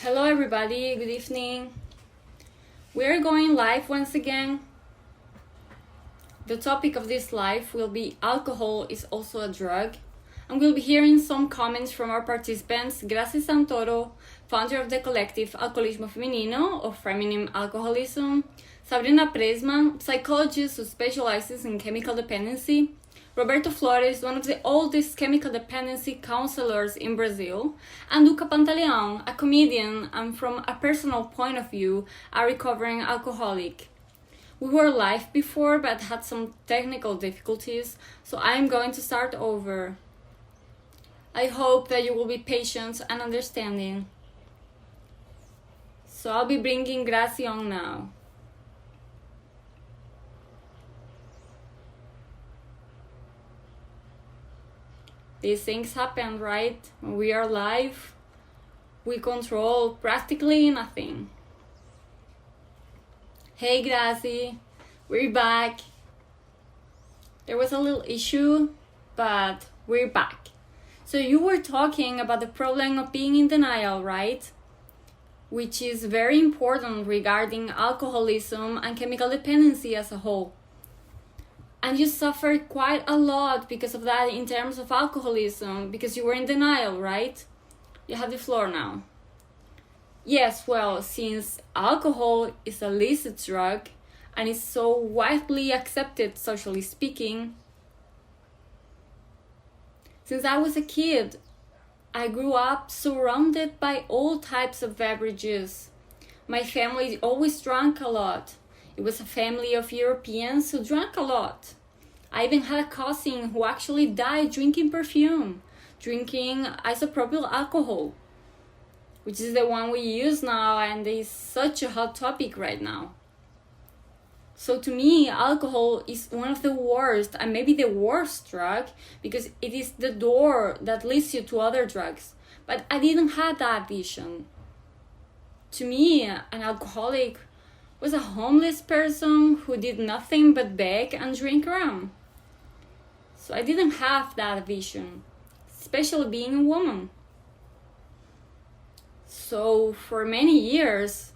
Hello everybody, good evening. We're going live once again. The topic of this live will be alcohol is also a drug. And we'll be hearing some comments from our participants, Gracie Santoro, founder of the Coletivo Alcoolismo Feminino, or feminine alcoholism, Sabrina Presman, psychologist who specializes in chemical dependency, Roberto Flores, one of the oldest chemical dependency counselors in Brazil, and Luca Pantaleão, a comedian and from a personal point of view, a recovering alcoholic. We were live before but had some technical difficulties, so I'm going to start over. I hope that you will be patient and understanding. So I'll be bringing Gracie on now. These things happen, right? When we are live, we control practically nothing. Hey Gracie, we're back. There was a little issue, but we're back. So you were talking about the problem of being in denial, right? Which is very important regarding alcoholism and chemical dependency as a whole. And you suffered quite a lot because of that in terms of alcoholism, because you were in denial, right? You have the floor now. Yes, well, since alcohol is a illicit drug and is so widely accepted, socially speaking, since I was a kid, I grew up surrounded by all types of beverages. My family always drank a lot. It was a family of Europeans who drank a lot. I even had a cousin who actually died drinking perfume, drinking isopropyl alcohol, which is the one we use now and is such a hot topic right now. So to me, alcohol is one of the worst, and maybe the worst drug, because it is the door that leads you to other drugs. But I didn't have that vision. To me, an alcoholic was a homeless person who did nothing but beg and drink around. So I didn't have that vision, especially being a woman. So for many years,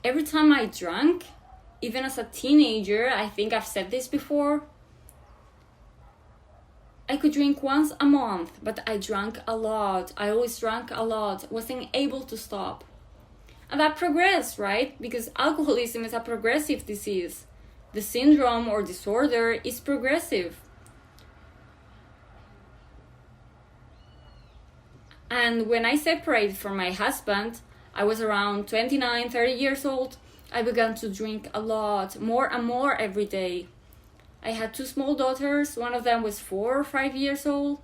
every time I drank, even as a teenager, I think I've said this before, I could drink once a month, but I drank a lot. I always drank a lot, wasn't able to stop. And that progressed, right? Because alcoholism is a progressive disease. The syndrome or disorder is progressive. And when I separated from my husband, I was around 29, 30 years old. I began to drink a lot, more and more every day. I had two small daughters. One of them was 4 or 5 years old,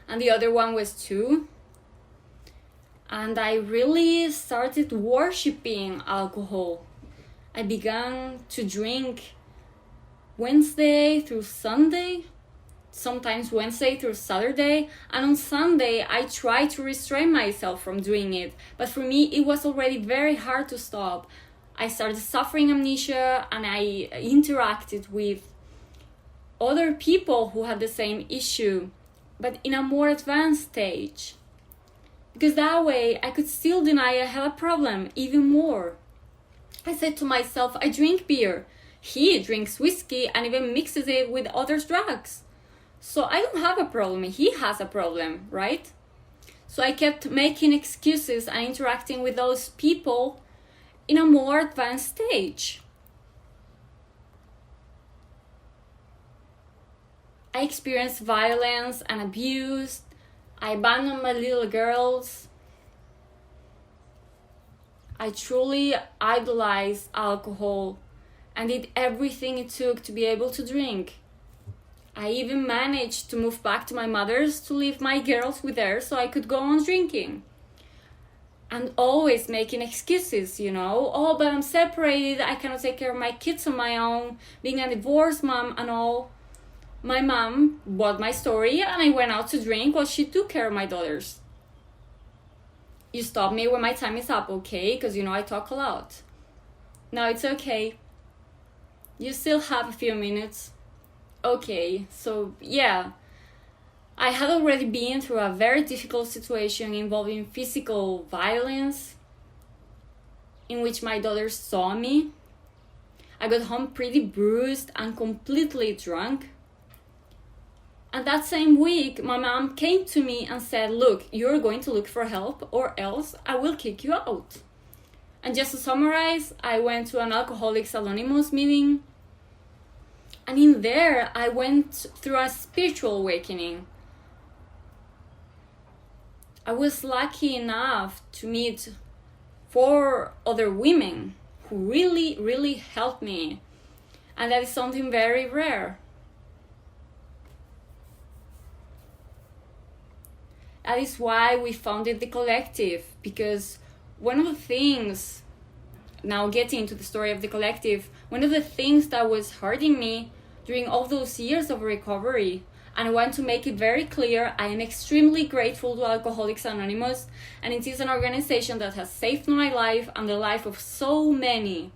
and the other one was 2. And I really started worshipping alcohol. I began to drink Wednesday through Sunday, sometimes Wednesday through Saturday, and on Sunday I tried to restrain myself from doing it, but for me it was already very hard to stop. I started suffering amnesia and I interacted with other people who had the same issue, but in a more advanced stage. Because that way I could still deny I had a problem even more. I said to myself, I drink beer. He drinks whiskey and even mixes it with other drugs. So I don't have a problem, he has a problem, right? So I kept making excuses and interacting with those people in a more advanced stage. I experienced violence and abuse. I abandoned my little girls. I truly idolized alcohol and did everything it took to be able to drink. I even managed to move back to my mother's to leave my girls with her so I could go on drinking. And always making excuses, Oh, but I'm separated, I cannot take care of my kids on my own, being a divorced mom and all. My mom bought my story and I went out to drink while she took care of my daughters. You stop me when my time is up, okay? Because I talk a lot. No, it's okay. You still have a few minutes. Okay, so yeah. I had already been through a very difficult situation involving physical violence, in which my daughter saw me. I got home pretty bruised and completely drunk. And that same week, my mom came to me and said, look, you're going to look for help or else I will kick you out. And just to summarize, I went to an Alcoholics Anonymous meeting. And in there, I went through a spiritual awakening. I was lucky enough to meet 4 other women who really, really helped me. And that is something very rare. That is why we founded the collective, because one of the things, now getting into the story of the collective, one of the things that was hurting me during all those years of recovery, and I want to make it very clear, I am extremely grateful to Alcoholics Anonymous, and it is an organization that has saved my life and the life of so many.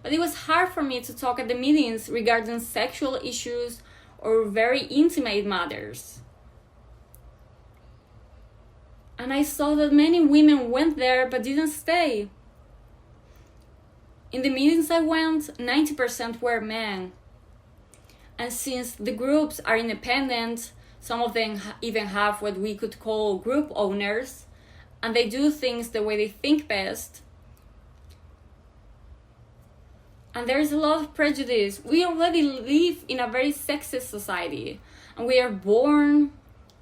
But it was hard for me to talk at the meetings regarding sexual issues or very intimate matters. And I saw that many women went there but didn't stay. In the meetings I went, 90% were men. And since the groups are independent, some of them even have what we could call group owners, and they do things the way they think best. And there is a lot of prejudice. We already live in a very sexist society, and we are born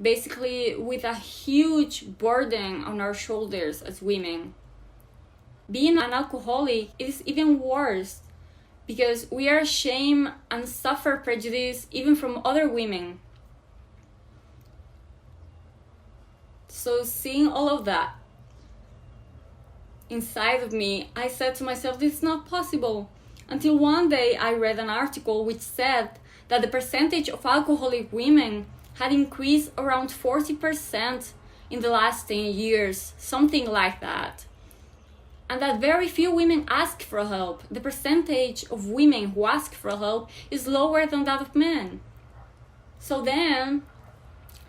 basically with a huge burden on our shoulders as women. Being an alcoholic is even worse because we are ashamed and suffer prejudice even from other women. So seeing all of that inside of me, I said to myself, this is not possible. Until one day I read an article which said that the percentage of alcoholic women had increased around 40% in the last 10 years, something like that. And that very few women ask for help. The percentage of women who ask for help is lower than that of men. So then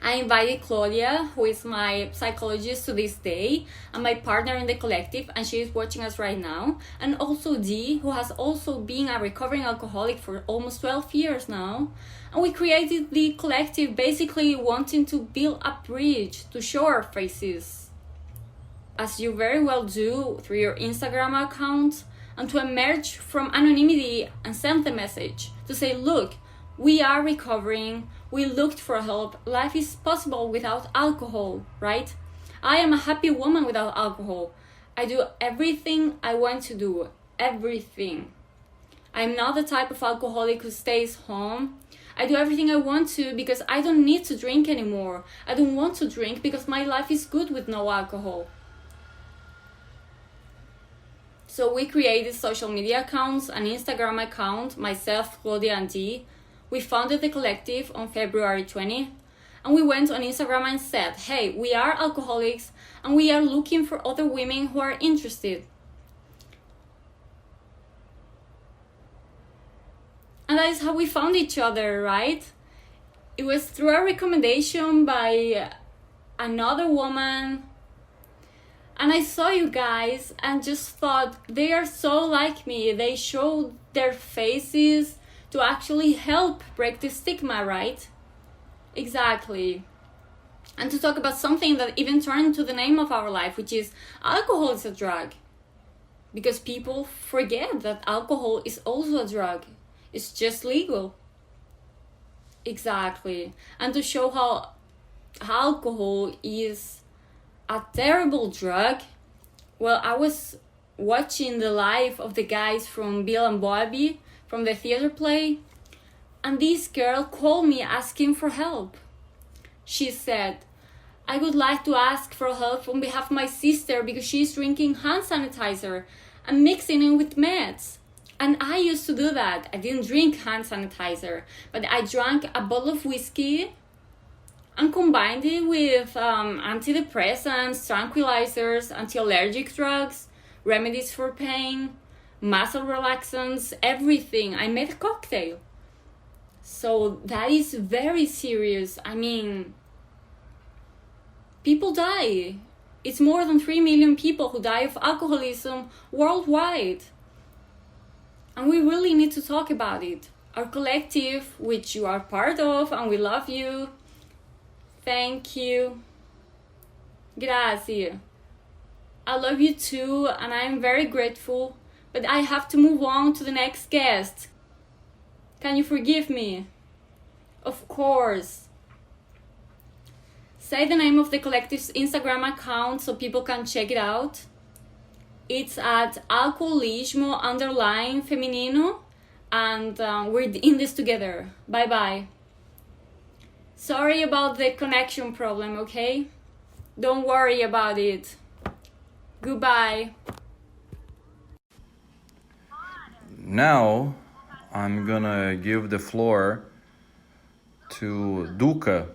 I invited Claudia, who is my psychologist to this day, and my partner in the collective, and she is watching us right now, and also Dee, who has also been a recovering alcoholic for almost 12 years now. And we created the collective basically wanting to build a bridge to show our faces, as you very well do through your Instagram account, and to emerge from anonymity and send the message to say, look, we are recovering, we looked for help, life is possible without alcohol, right? I am a happy woman without alcohol. I do everything I want to do, everything. I'm not the type of alcoholic who stays home. I do everything I want to because I don't need to drink anymore. I don't want to drink because my life is good with no alcohol. So we created social media accounts, an Instagram account, myself, Claudia, and Dee. We founded the collective on February 20, and we went on Instagram and said, hey, we are alcoholics and we are looking for other women who are interested. And that is how we found each other, right? It was through a recommendation by another woman. And I saw you guys and just thought, they are so like me. They showed their faces to actually help break the stigma, right? Exactly. And to talk about something that even turned to the name of our life, which is alcohol is a drug. Because people forget that alcohol is also a drug. It's just legal. Exactly. And to show how alcohol is a terrible drug. Well, I was watching the life of the guys from Bill and Bobby from the theater play, and this girl called me asking for help. She said, I would like to ask for help on behalf of my sister because she's drinking hand sanitizer and mixing it with meds. And I used to do that. I didn't drink hand sanitizer, but I drank a bottle of whiskey and combined it with antidepressants, tranquilizers, anti-allergic drugs, remedies for pain, muscle relaxants, everything. I made a cocktail. So that is very serious. I mean, people die. It's more than 3 million people who die of alcoholism worldwide. And we really need to talk about it. Our collective, which you are part of, and we love you. Thank you. Grazie. I love you too, and I'm very grateful, but I have to move on to the next guest. Can you forgive me? Of course. Say the name of the collective's Instagram account so people can check it out. It's at Alcoolismo _Feminino, and we're in this together. Bye bye. Sorry about the connection problem, okay? Don't worry about it. Goodbye. Now, I'm gonna give the floor to Duca.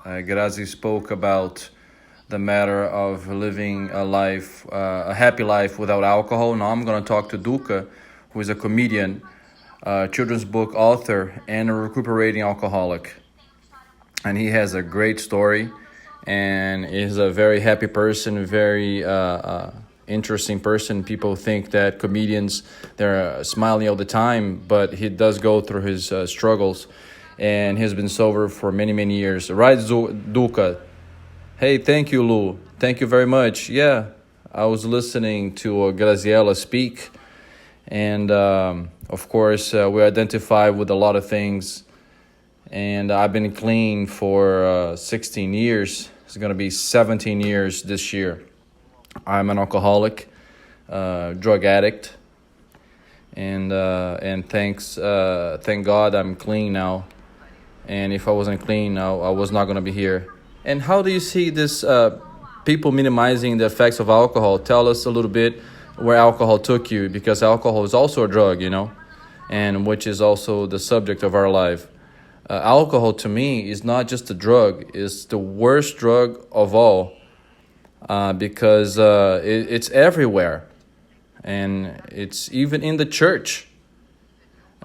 Grazi spoke about the matter of living a life, a happy life without alcohol. Now I'm gonna talk to Duca, who is a comedian, children's book author, and a recuperating alcoholic. And he has a great story, and is a very happy person, very interesting person. People think that comedians, they're smiling all the time, but he does go through his struggles, and he's been sober for many, many years. Right, Duca? Hey, thank you, Lu. Thank you very much. Yeah, I was listening to Graziella speak, and of course, we identify with a lot of things. And I've been clean for 16 years. It's going to be 17 years this year. I'm an alcoholic, drug addict, and thank God I'm clean now. And if I wasn't clean, I was not going to be here. And how do you see this people minimizing the effects of alcohol? Tell us a little bit where alcohol took you, because alcohol is also a drug, and which is also the subject of our life. Alcohol to me is not just a drug, it's the worst drug of all, because it's everywhere, and it's even in the church.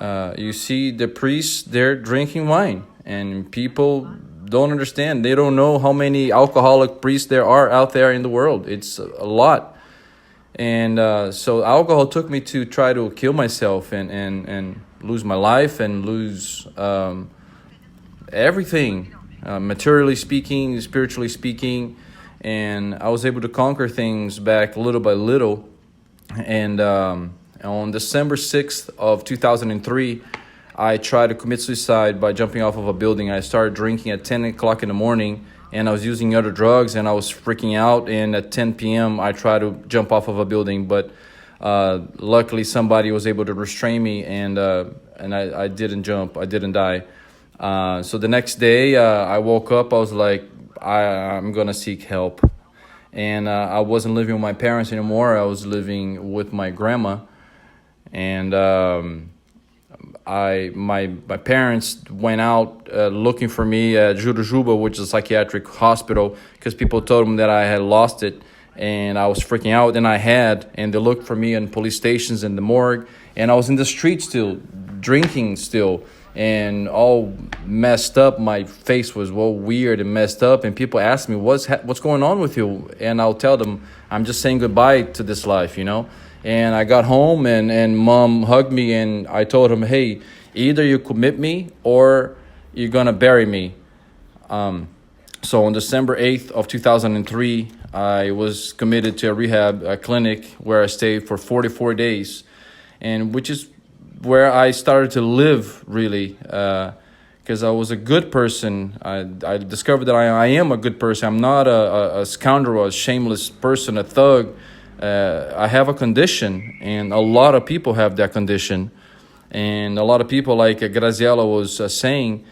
You see the priests, they're drinking wine, and people don't understand. They don't know how many alcoholic priests there are out there in the world. It's a lot. And so alcohol took me to try to kill myself and lose my life and lose everything, materially speaking, spiritually speaking. And I was able to conquer things back little by little. And on December 6th of 2003, I tried to commit suicide by jumping off of a building. I started drinking at 10 o'clock in the morning, and I was using other drugs, and I was freaking out. And at 10 p.m., I tried to jump off of a building, but luckily somebody was able to restrain me, and I didn't jump. I didn't die. So the next day, I woke up. I was like, I'm going to seek help. And I wasn't living with my parents anymore. I was living with my grandma. And my parents went out looking for me at Jurujuba, which is a psychiatric hospital, because people told them that I had lost it. And I was freaking out, and I had. And they looked for me in police stations, in the morgue. And I was in the street still, drinking still. And all messed up. My face was all weird and messed up. And people ask me, what's going on with you? And I'll tell them, I'm just saying goodbye to this life, And I got home, and Mom hugged me, and I told him, hey, either you commit me or you're going to bury me. So on December 8th of 2003, I was committed to a rehab clinic where I stayed for 44 days, and which is where I started to live, really, because I was a good person. I discovered that I am a good person. I'm not a scoundrel, a shameless person, a thug. I have a condition, and a lot of people have that condition. And a lot of people, like Graziella was saying,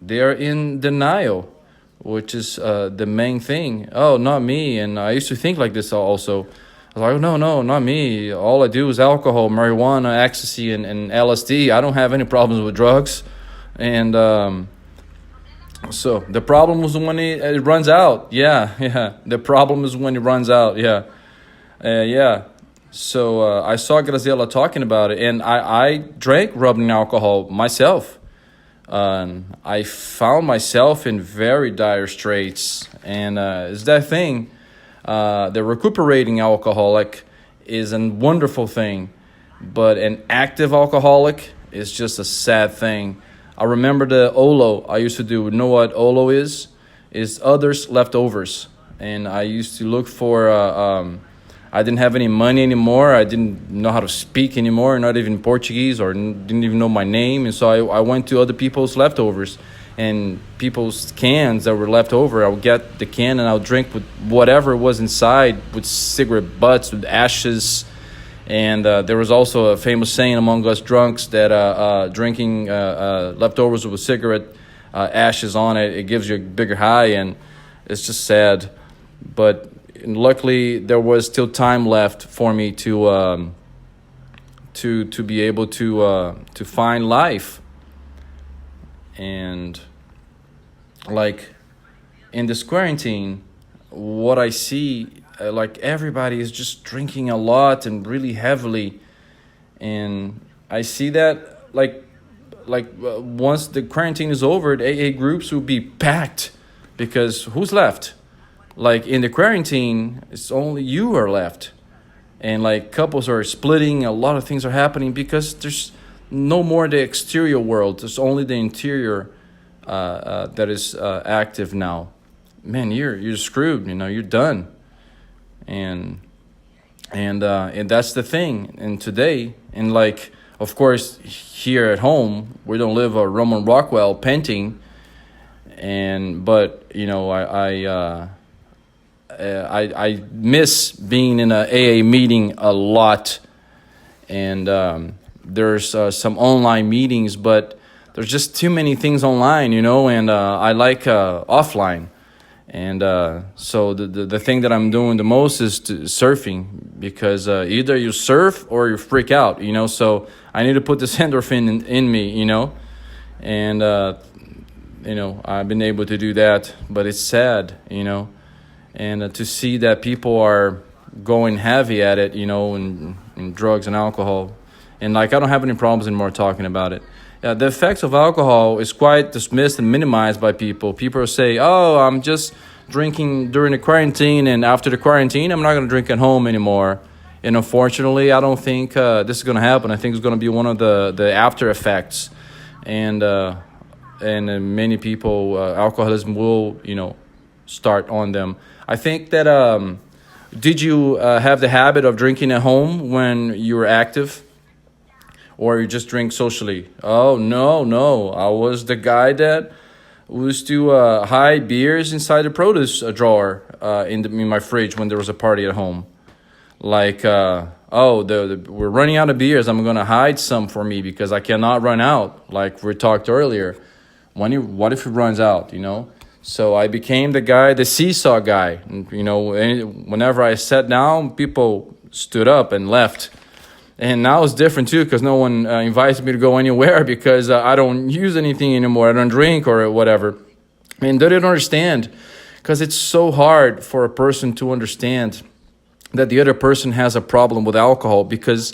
they are in denial, which is the main thing. Oh, not me. And I used to think like this also. I was like, oh, no, not me. All I do is alcohol, marijuana, ecstasy, and LSD. I don't have any problems with drugs. And so the problem was when it runs out. Yeah. The problem is when it runs out. Yeah. So I saw Graziella talking about it, and I drank rubbing alcohol myself. I found myself in very dire straits. And it's that thing. The recuperating alcoholic is a wonderful thing, but an active alcoholic is just a sad thing. I remember the OLO I used to do. You know what OLO is? Is others leftovers. And I used to look for, I didn't have any money anymore. I didn't know how to speak anymore, not even Portuguese, or didn't even know my name. And so I went to other people's leftovers and people's cans that were left over. I would get the can and I would drink with whatever was inside, with cigarette butts, with ashes. And there was also a famous saying among us drunks that drinking leftovers with cigarette ashes on it, it gives you a bigger high, and it's just sad. But luckily, there was still time left for me to be able to find life. And like in this quarantine, what I see, like everybody is just drinking a lot and really heavily, and I see that like once the quarantine is over, the AA groups will be packed, because who's left? Like in the quarantine, it's only you are left, and like couples are splitting. A lot of things are happening because there's no more the exterior world. There's only the interior that is active now. Man, you're screwed. You're done. And that's the thing. And today, and like, of course, here at home, we don't live a Roman Rockwell painting. But I miss being in a AA meeting a lot. And there's some online meetings, but there's just too many things online, and I like offline. And so the thing that I'm doing the most is surfing, because either you surf or you freak out, so I need to put this endorphin in me, and I've been able to do that, but it's sad, and to see that people are going heavy at it, in drugs and alcohol. And like, I don't have any problems anymore talking about it. The effects of alcohol is quite dismissed and minimized by people. People say, oh, I'm just drinking during the quarantine, and after the quarantine, I'm not going to drink at home anymore. And unfortunately, I don't think this is going to happen. I think it's going to be one of the after effects. And many people, alcoholism will, start on them. I think that, did you have the habit of drinking at home when you were active? Or you just drink socially? Oh, no. I was the guy that used to hide beers inside the produce drawer in my fridge when there was a party at home. Like, we're running out of beers. I'm going to hide some for me because I cannot run out, like we talked earlier. What if it runs out, So I became the seesaw guy. Whenever I sat down, people stood up and left. And now it's different too, because no one invites me to go anywhere, because I don't use anything anymore. I don't drink or whatever. And they don't understand, because it's so hard for a person to understand that the other person has a problem with alcohol, because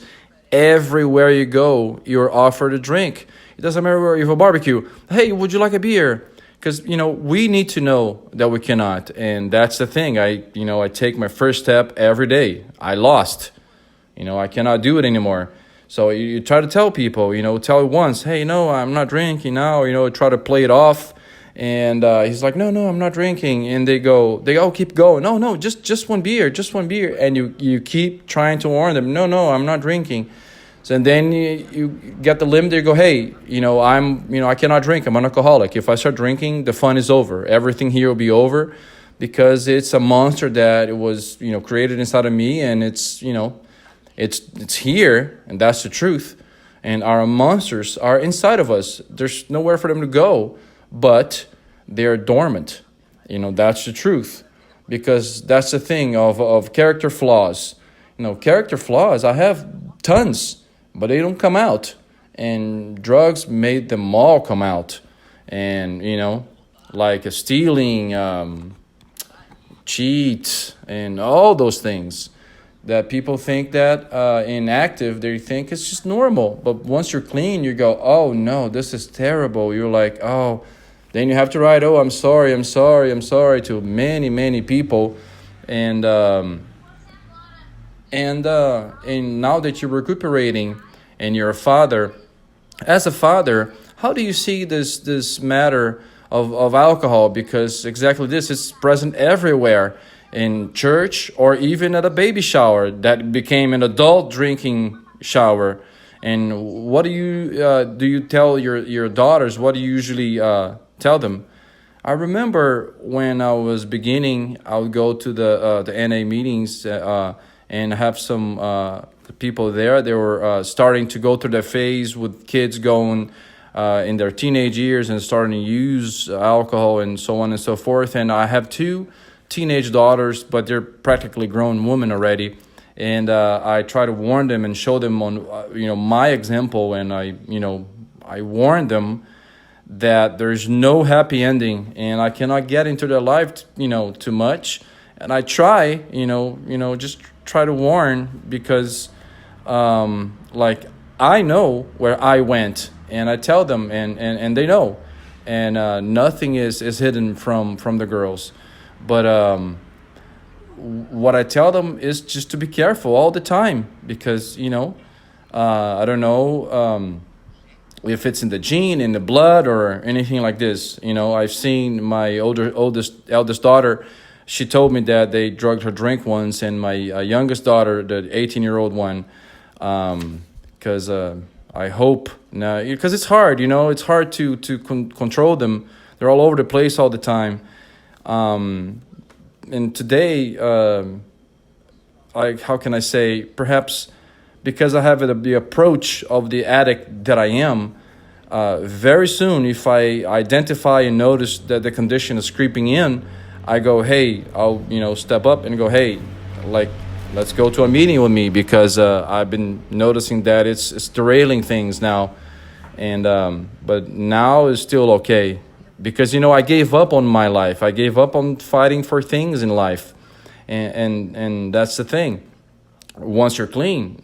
everywhere you go, you're offered a drink. It doesn't matter where you have a barbecue. Hey, would you like a beer? Because, we need to know that we cannot. And that's the thing. I take my first step every day. I lost. I cannot do it anymore. So you try to tell people, tell it once, hey, no, I'm not drinking now, try to play it off. And he's like, no, I'm not drinking. And they all keep going. No, just one beer. And you keep trying to warn them, no, I'm not drinking. So, and then you get the limit, you go, hey, I cannot drink. I'm an alcoholic. If I start drinking, the fun is over. Everything here will be over, because it's a monster that it was, created inside of me. And it's, it's here, and that's the truth. And our monsters are inside of us. There's nowhere for them to go, but they're dormant. That's the truth. Because that's the thing of character flaws. Character flaws, I have tons, but they don't come out. And drugs made them all come out. And, like stealing, cheat, and all those things. that people think that inactive, they think it's just normal. But once you're clean, you go, oh no, this is terrible. You're like, oh, then you have to write, oh, I'm sorry to many, many people. And now that you're recuperating and you're a father, as a father, how do you see this matter of alcohol? Because exactly this is present everywhere, in church or even at a baby shower that became an adult drinking shower. And what do you tell your daughters? What do you usually tell them? I remember when I was beginning, I would go to the NA meetings and have some people there. They were starting to go through their phase with kids going in their teenage years and starting to use alcohol and so on and so forth. And I have two teenage daughters, but they're practically grown women already. And I try to warn them and show them on my example, and I warn them that there's no happy ending, and I cannot get into their life too much. And I try just try to warn, because I know where I went, and I tell them, and they know, and nothing is hidden from the girls. But what I tell them is just to be careful all the time, because I don't know if it's in the gene, in the blood, or anything like this. I've seen my eldest daughter. She told me that they drugged her drink once, and my youngest daughter, the 18-year-old one, because I hope now, because it's hard, it's hard to control them. They're all over the place all the time. And today, how can I say, perhaps because I have the approach of the addict that I am, very soon, if I identify and notice that the condition is creeping in, I go, hey, I'll, step up and go, hey, let's go to a meeting with me, because I've been noticing that it's derailing things now. And but now it's still okay, because I gave up on my life. I gave up on fighting for things in life, and that's the thing. Once you're clean,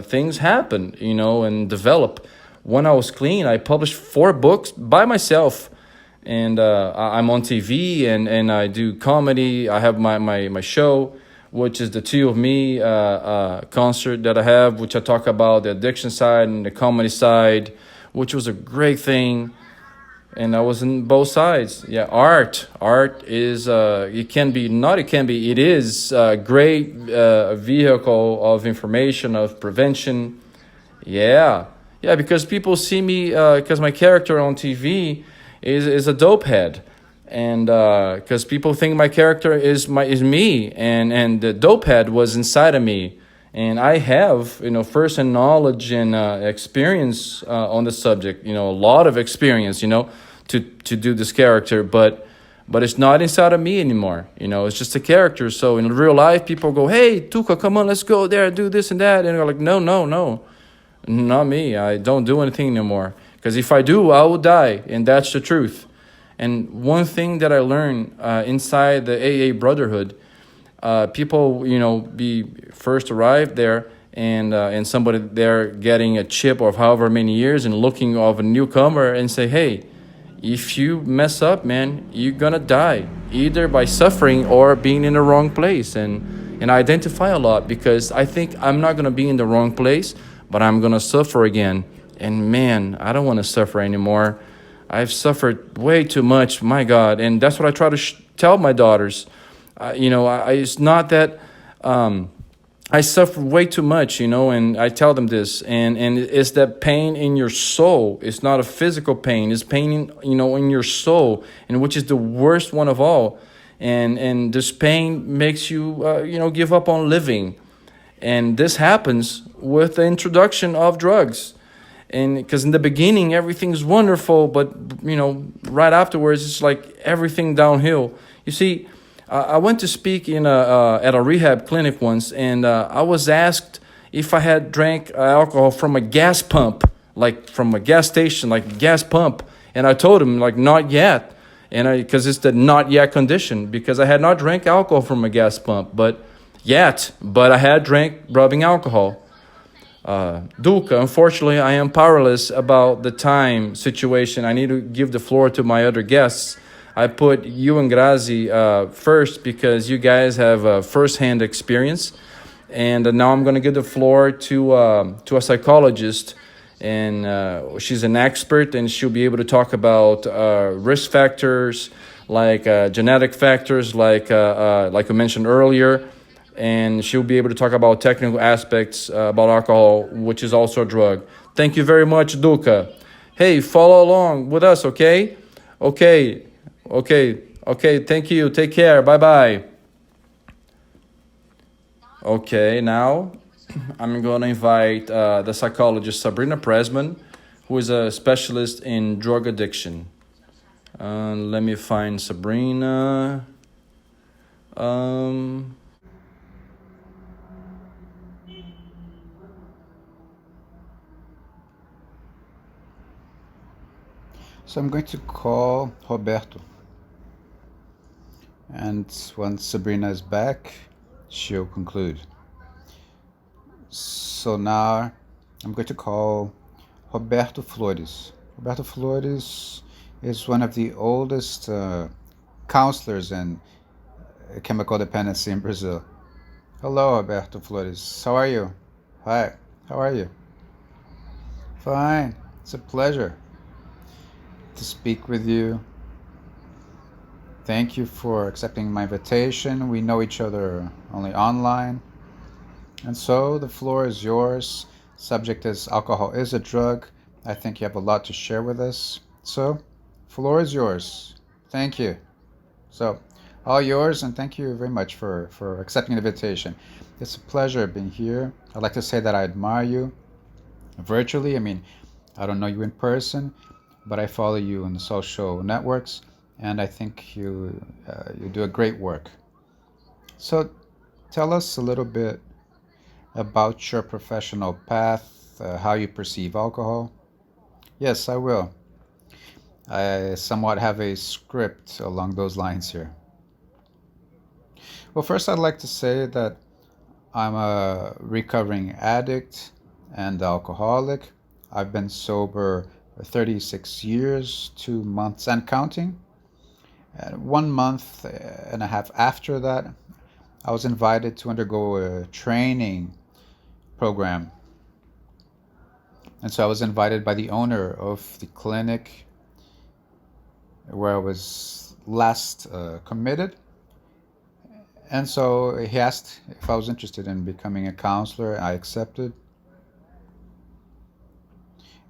things happen, and develop. When I was clean, I published 4 books by myself, and I'm on TV, and I do comedy. I have my show, which is the Two of Me concert that I have, which I talk about the addiction side and the comedy side, which was a great thing. And I was in both sides. Yeah, art is it is a great vehicle of information, of prevention. Yeah, because people see me, because my character on TV is a dope head, and because people think my character is me, and the dope head was inside of me, and I have first-hand knowledge and experience on the subject. A lot of experience. To do this character, but it's not inside of me anymore. It's just a character. So in real life, people go, hey, Tuca, come on, let's go there, do this and that. And they're like, no, not me. I don't do anything anymore. Because if I do, I will die. And that's the truth. And one thing that I learned inside the AA Brotherhood, people, be first arrived there, and somebody there getting a chip of however many years and looking of a newcomer and say, hey, if you mess up, man, you're gonna die, either by suffering or being in the wrong place. And I identify a lot, because I think I'm not gonna be in the wrong place, but I'm gonna suffer again. And man, I don't want to suffer anymore. I've suffered way too much, my God. And that's what I try to tell my daughters. It's not that I suffer way too much, and I tell them this, and it's that pain in your soul. It's not a physical pain. It's pain in your soul, and which is the worst one of all. And this pain makes you, give up on living. And this happens with the introduction of drugs. And because in the beginning, everything's wonderful, but, right afterwards, it's like everything downhill. You see, I went to speak at a rehab clinic once, and I was asked if I had drank alcohol from a gas pump, like from a gas station, like a gas pump. And I told him, not yet. And because it's the not yet condition, because I had not drank alcohol from a gas pump. But yet, but I had drank rubbing alcohol. Duca, unfortunately, I am powerless about the time situation. I need to give the floor to my other guests. I put you and Grazi first because you guys have first-hand experience. And now I'm going to give the floor to a psychologist. And she's an expert, and she'll be able to talk about risk factors, like genetic factors, like we mentioned earlier, and she'll be able to talk about technical aspects about alcohol, which is also a drug. Thank you very much, Duca. Hey, follow along with us, okay? Okay. Thank you. Take care. Bye-bye. Okay, now I'm going to invite the psychologist Sabrina Pressman, who is a specialist in drug addiction. Let me find Sabrina. So I'm going to call Roberto. And once Sabrina is back, she'll conclude. So now I'm going to call Roberto Flores. Roberto Flores is one of the oldest counselors in chemical dependency in Brazil. Hello, Roberto Flores. How are you? Hi. How are you? Fine. It's a pleasure to speak with you. Thank you for accepting my invitation. We know each other only online. And so the floor is yours. Subject is alcohol is a drug. I think you have a lot to share with us. So, floor is yours. Thank you. So, all yours, and thank you very much for accepting the invitation. It's a pleasure being here. I'd like to say that I admire you virtually. I mean, I don't know you in person, but I follow you on the social networks, and I think you do a great work. So, tell us a little bit about your professional path, how you perceive alcohol. Yes, I will. I somewhat have a script along those lines here. Well, first I'd like to say that I'm a recovering addict and alcoholic. I've been sober 36 years, 2 months and counting. And 1 month and a half after that, I was invited to undergo a training program. And so I was invited by the owner of the clinic where I was last committed. And so he asked if I was interested in becoming a counselor. I accepted.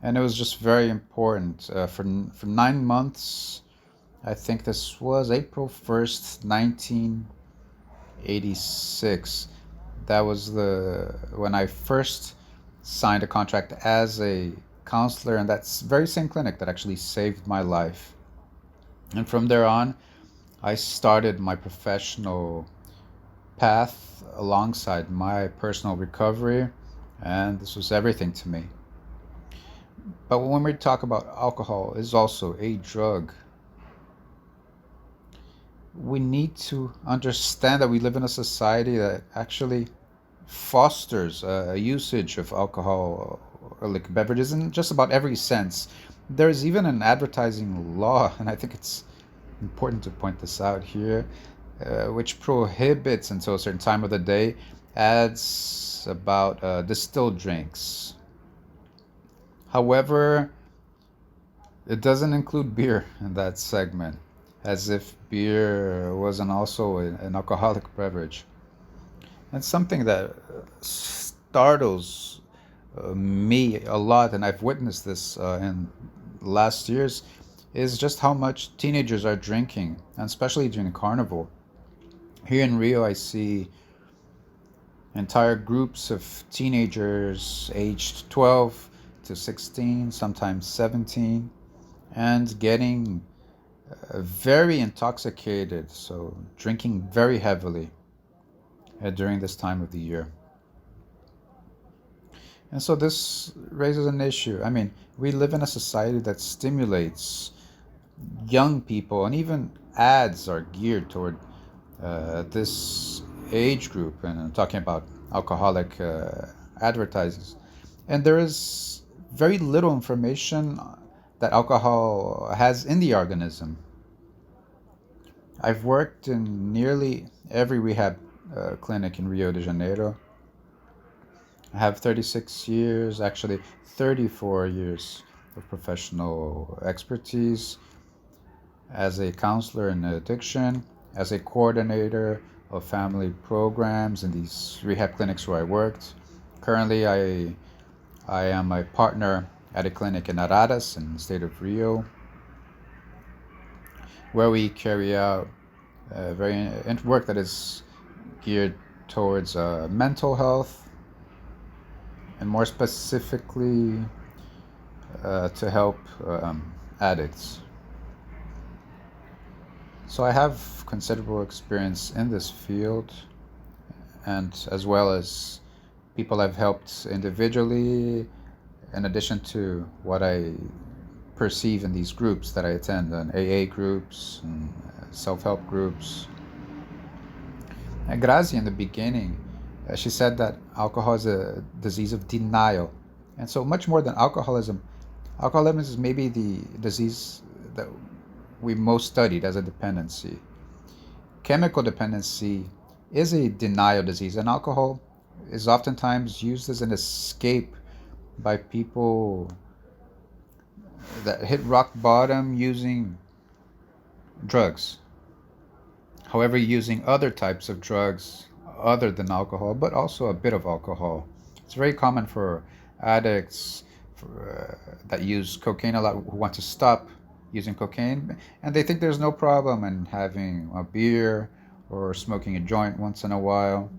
And it was just very important. For 9 months, I think this was April 1st, 1986. That was when I first signed a contract as a counselor, and that's very same clinic that actually saved my life. And from there on, I started my professional path alongside my personal recovery, and this was everything to me. But when we talk about alcohol, it's also a drug. We need to understand that we live in a society that actually fosters a usage of alcoholic beverages in just about every sense. There's even an advertising law, and I think it's important to point this out here, which prohibits until a certain time of the day ads about distilled drinks. However, it doesn't include beer in that segment, as if beer wasn't also an alcoholic beverage. And something that startles me a lot, and I've witnessed this in last years, is just how much teenagers are drinking, and especially during Carnival. Here in Rio, I see entire groups of teenagers aged 12 to 16, sometimes 17, and getting very intoxicated, so drinking very heavily during this time of the year. And so this raises an issue. I mean, we live in a society that stimulates young people, and even ads are geared toward this age group, and I'm talking about alcoholic advertisers. And there is very little information that alcohol has in the organism. I've worked in nearly every rehab clinic in Rio de Janeiro. I have 36 years, actually 34 years of professional expertise as a counselor in addiction, as a coordinator of family programs in these rehab clinics where I worked. Currently, I am a partner at a clinic in Araras in the state of Rio, where we carry out work that is geared towards mental health, and more specifically to help addicts. So I have considerable experience in this field, and as well as people I've helped individually, in addition to what I perceive in these groups that I attend, and AA groups and self-help groups. And Grazi, in the beginning, she said that alcohol is a disease of denial. And so much more than alcoholism is maybe the disease that we most studied as a dependency. Chemical dependency is a denial disease, and alcohol is oftentimes used as an escape by people that hit rock bottom using drugs. However, using other types of drugs other than alcohol, but also a bit of alcohol. It's very common for addicts that use cocaine a lot, who want to stop using cocaine, and they think there's no problem in having a beer or smoking a joint once in a while.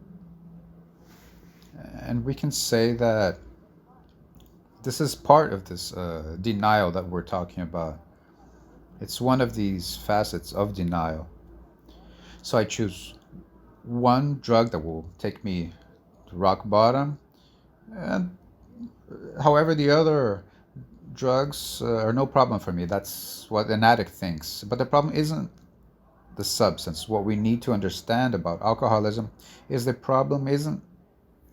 And we can say that this is part of this denial that we're talking about. It's one of these facets of denial. So I choose one drug that will take me to rock bottom, and however the other drugs are no problem for me. That's what an addict thinks. But the problem isn't the substance. What we need to understand about alcoholism is the problem isn't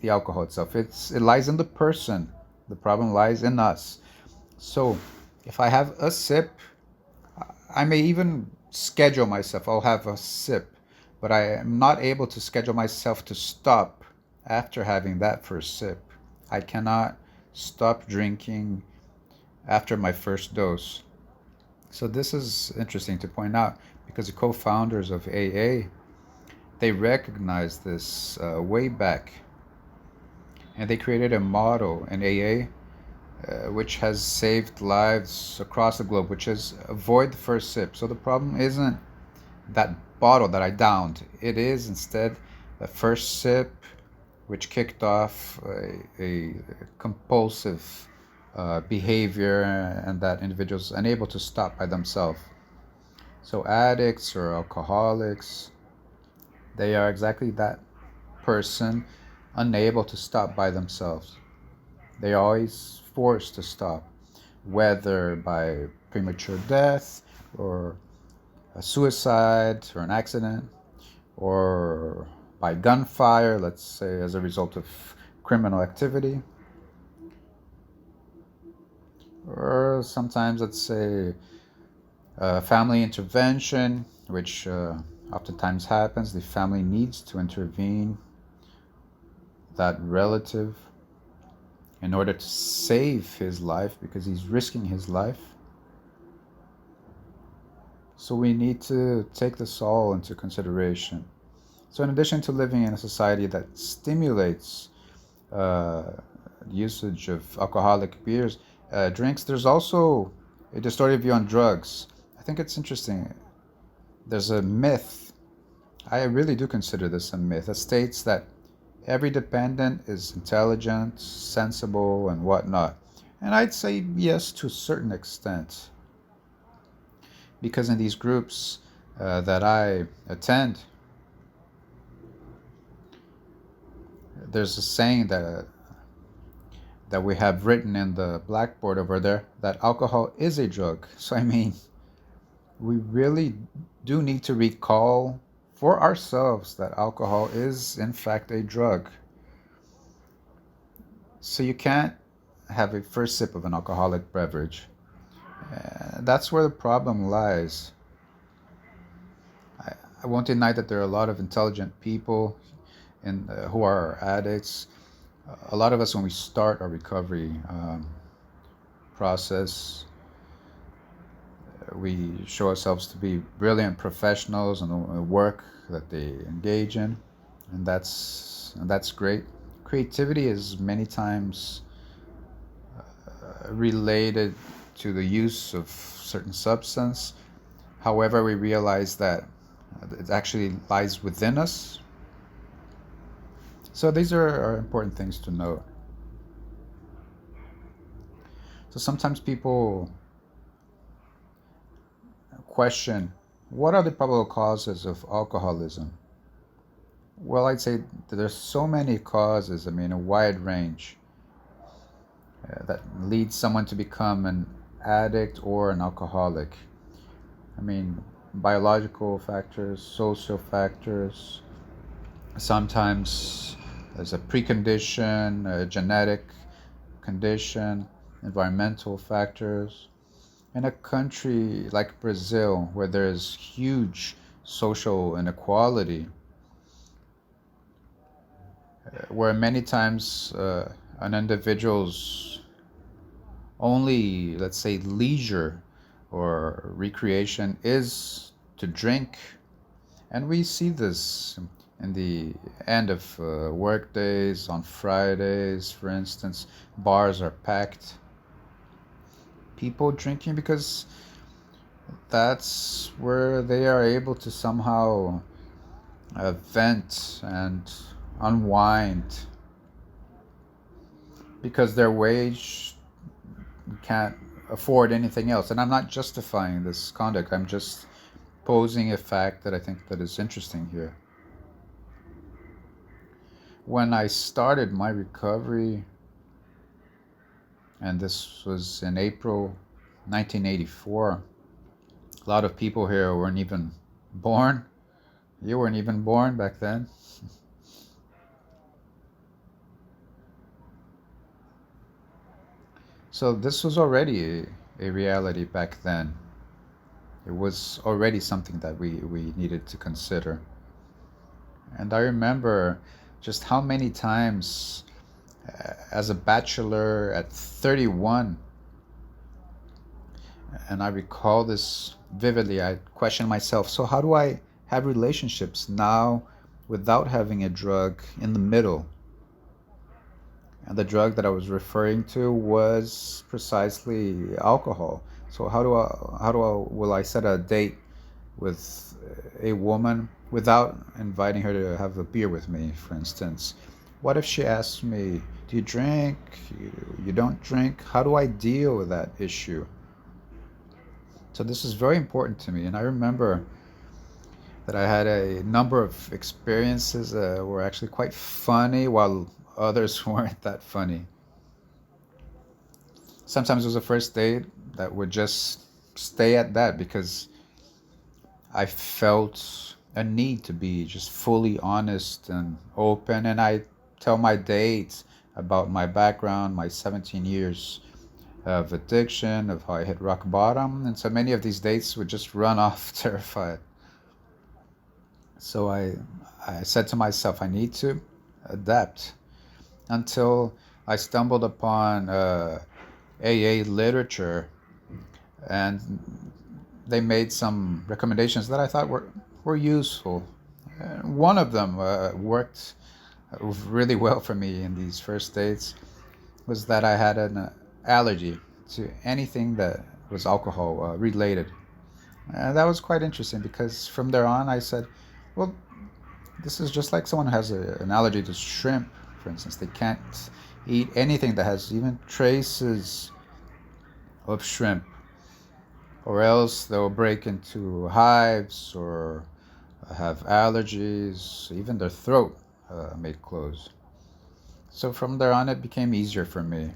the alcohol itself. It lies in the person. The problem lies in us. So if I have a sip, I may even schedule myself. I'll have a sip, but I am not able to schedule myself to stop after having that first sip. I cannot stop drinking after my first dose. So this is interesting to point out, because the co-founders of AA, they recognized this way back, and they created a model in AA which has saved lives across the globe, which is avoid the first sip. So the problem isn't that bottle that I downed. It is instead the first sip, which kicked off a compulsive behavior, and that individuals unable to stop by themselves. So addicts or alcoholics, they are exactly that person, unable to stop by themselves. They are always forced to stop, whether by premature death or a suicide or an accident, or by gunfire, let's say as a result of criminal activity, or sometimes, let's say, family intervention, which oftentimes happens. The family needs to intervene, that relative, in order to save his life, because he's risking his life. So we need to take this all into consideration. So in addition to living in a society that stimulates usage of alcoholic drinks, there's also a distorted view on drugs. I think it's interesting. There's a myth, I really do consider this a myth, that states that every dependent is intelligent, sensible, and whatnot. And I'd say yes, to a certain extent. Because in these groups that I attend, there's a saying that we have written in the blackboard over there, that alcohol is a drug. So I mean, we really do need to recall for ourselves that alcohol is in fact a drug. So you can't have a first sip of an alcoholic beverage. That's where the problem lies. I won't deny that there are a lot of intelligent people who are addicts. A lot of us, when we start our recovery process, we show ourselves to be brilliant professionals in the work that they engage in, and that's great. Creativity is many times related to the use of certain substance. However, we realize that it actually lies within us. So these are important things to note. So sometimes people question, what are the probable causes of alcoholism? Well, I'd say that there's so many causes, a wide range, that leads someone to become an addict or an alcoholic. Biological factors, social factors, sometimes there's a precondition, a genetic condition, environmental factors. In a country like Brazil, where there's huge social inequality, where many times an individual's only, let's say, leisure or recreation is to drink. And we see this in the end of work days, on Fridays, for instance. Bars are packed. People drinking because that's where they are able to somehow vent and unwind, because their wage can't afford anything else. And I'm not justifying this conduct, I'm just posing a fact that I think that is interesting here. When I started my recovery, and this was in April 1984, a lot of people here weren't even born. You weren't even born back then. So this was already a reality back then. It was already something that we needed to consider. And I remember just how many times as a bachelor at 31, and I recall this vividly, I questioned myself, so how do I have relationships now without having a drug in the middle? And the drug that I was referring to was precisely alcohol. So will I set a date with a woman without inviting her to have a beer with me, for instance? What if she asks me, do you drink? You don't drink? How do I deal with that issue? So this is very important to me. And I remember that I had a number of experiences that were actually quite funny, while others weren't that funny. Sometimes it was a first date that would just stay at that because I felt a need to be just fully honest and open, and I tell my date about my background, my 17 years of addiction, of how I hit rock bottom, and so many of these dates would just run off terrified. So I said to myself, I need to adapt, until I stumbled upon AA literature, and they made some recommendations that I thought were useful. One of them worked really well for me in these first dates, was that I had an allergy to anything that was alcohol related. And that was quite interesting, because from there on I said, well, this is just like someone has an allergy to shrimp, for instance. They can't eat anything that has even traces of shrimp, or else they'll break into hives or have allergies, even their throat may close. So from there on, it became easier for me,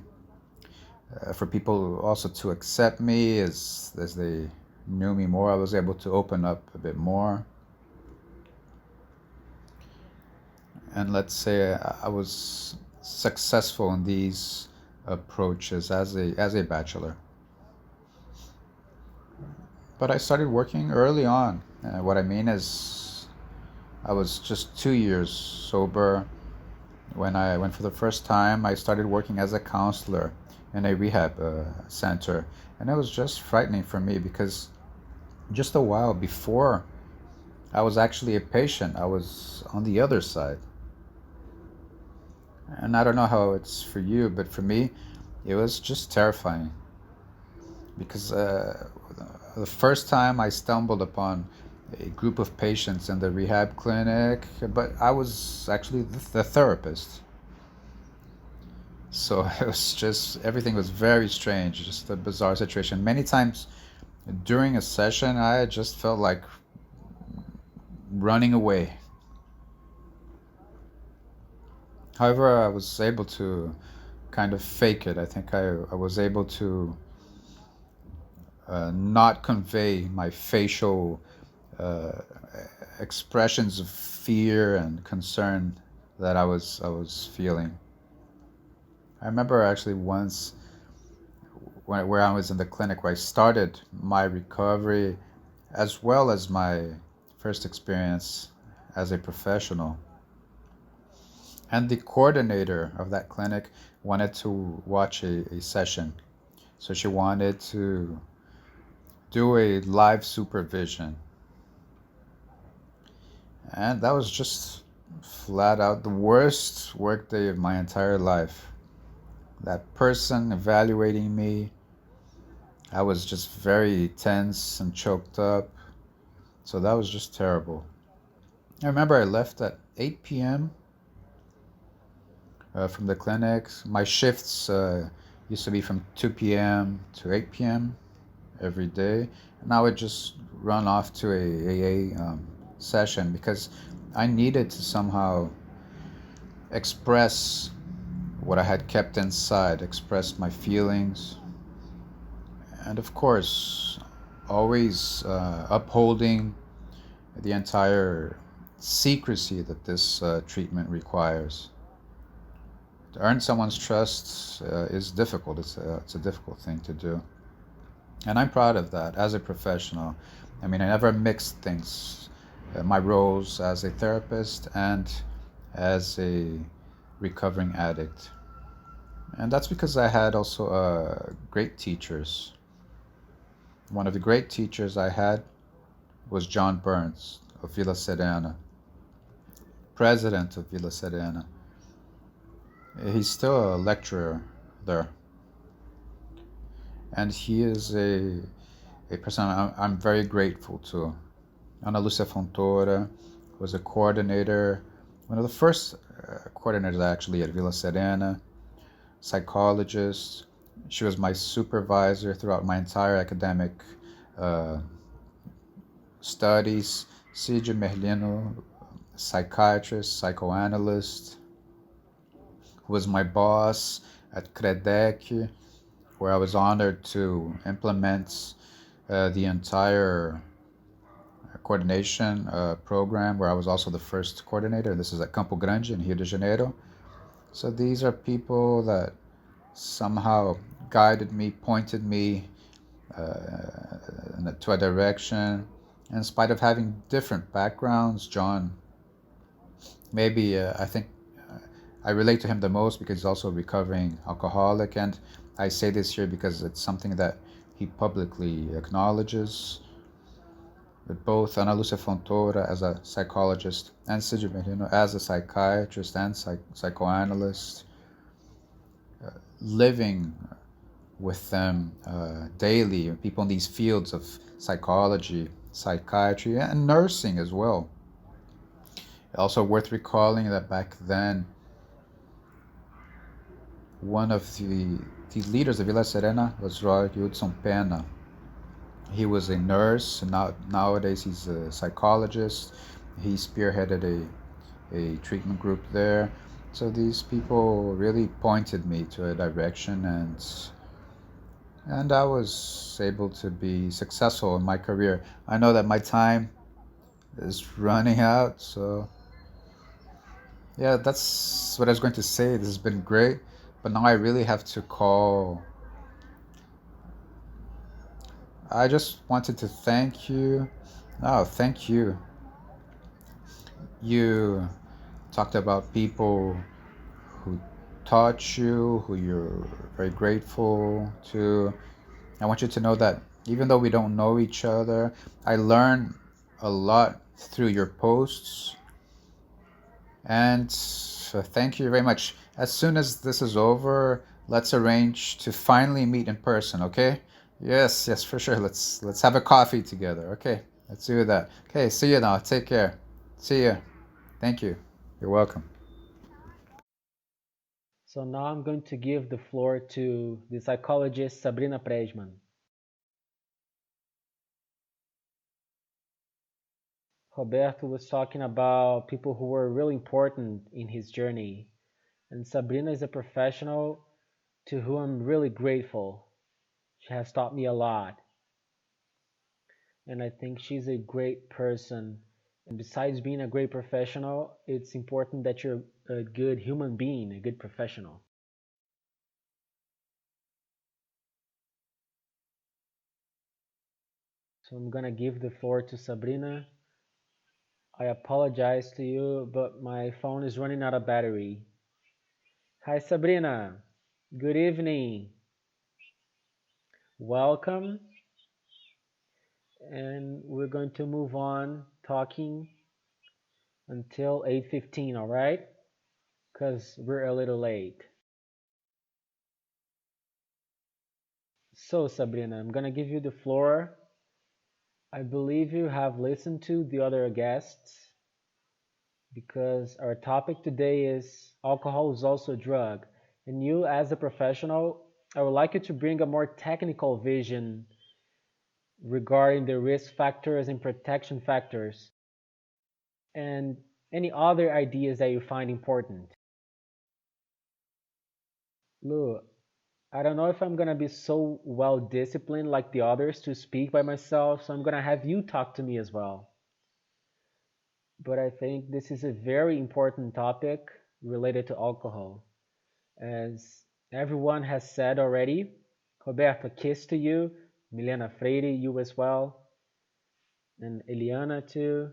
for people also to accept me as they knew me more. I was able to open up a bit more. And let's say I was successful in these approaches as a bachelor. But I started working early on. What I mean is, I was just 2 years sober when I went for the first time. I started working as a counselor in a rehab center. And it was just frightening for me because just a while before, I was actually a patient. I was on the other side. And I don't know how it's for you, but for me, it was just terrifying. Because the first time I stumbled upon a group of patients in the rehab clinic, but I was actually the therapist. So it was just, everything was very strange, just a bizarre situation. Many times during a session, I just felt like running away. However, I was able to kind of fake it. I think I was able to not convey my facial expressions of fear and concern that I was feeling. I remember actually once where I was in the clinic where I started my recovery as well as my first experience as a professional. And the coordinator of that clinic wanted to watch a session. So she wanted to do a live supervision. And that was just flat out the worst workday of my entire life. That person evaluating me, I was just very tense and choked up. So that was just terrible. I remember I left at 8 p.m. From the clinic. My shifts used to be from 2 p.m. to 8 p.m. every day. And I would just run off to a AA session because I needed to somehow express what I had kept inside, express my feelings. And of course, always upholding the entire secrecy that this treatment requires. To earn someone's trust is difficult. It's a difficult thing to do. And I'm proud of that as a professional. I mean, I never mixed things, my roles as a therapist and as a recovering addict. And that's because I had also great teachers. One of the great teachers I had was John Burns of Vila Serena, president of Vila Serena. He's still a lecturer there. And he is a person I'm very grateful to. Ana Lúcia Fontoura was a coordinator, one of the first coordinators actually at Vila Serena, psychologist. She was my supervisor throughout my entire academic studies. Cid Merlino, psychiatrist, psychoanalyst, who was my boss at CREDEC, where I was honored to implement the entire coordination program, where I was also the first coordinator. This is at Campo Grande in Rio de Janeiro. So these are people that somehow guided me, pointed me to a direction. In spite of having different backgrounds, John, maybe I think I relate to him the most because he's also a recovering alcoholic, and I say this here because it's something that he publicly acknowledges. But both Ana Lúcia Fontoura as a psychologist and Cid Merlino as a psychiatrist and psychoanalyst, living with them daily, people in these fields of psychology, psychiatry, and nursing as well. Also worth recalling that back then, one of the leaders of Vila Serena was Roy Hudson Pena. He was a nurse, and nowadays he's a psychologist. He spearheaded a treatment group there. So these people really pointed me to a direction, and I was able to be successful in my career. I know that my time is running out, so Yeah, that's what I was going to say. This has been great, but now I really have to call. I just wanted to thank you. Oh, thank you. You talked about people who taught you, who you're very grateful to. I want you to know that even though we don't know each other, I learn a lot through your posts. And thank you very much. As soon as this is over, let's arrange to finally meet in person, okay? Yes, yes, for sure. Let's have a coffee together. Okay. Let's do that. Okay, see you now. Take care. See you. Thank you. You're welcome. So now I'm going to give the floor to the psychologist Sabrina Prejman. Roberto was talking about people who were really important in his journey, and Sabrina is a professional to whom I'm really grateful. She has taught me a lot, and I think she's a great person. And besides being a great professional, it's important that you're a good human being, a good professional. So I'm gonna give the floor to Sabrina. I apologize to you, but my phone is running out of battery. Hi, Sabrina. Good evening. Welcome. And we're going to move on talking until 8:15, all right? Because we're a little late. So, Sabrina, I'm going to give you the floor. I believe you have listened to the other guests because our topic today is alcohol is also a drug. And you, as a professional, I would like you to bring a more technical vision regarding the risk factors and protection factors and any other ideas that you find important. Look, I don't know if I'm gonna be so well disciplined like the others to speak by myself, so I'm gonna have you talk to me as well. But I think this is a very important topic related to alcohol. As everyone has said already, Roberto, kiss to you, Milena Freire, you as well, and Eliana too.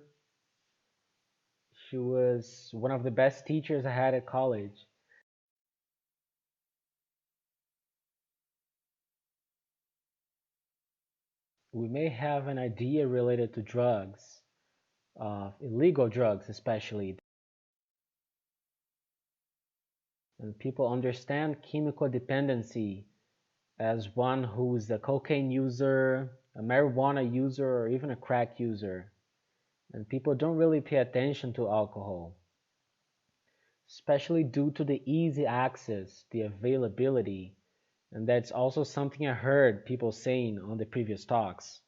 She was one of the best teachers I had at college. We may have an idea related to drugs, illegal drugs especially, and people understand chemical dependency as one who is a cocaine user, a marijuana user, or even a crack user. And people don't really pay attention to alcohol, especially due to the easy access, the availability. And that's also something I heard people saying on the previous talks.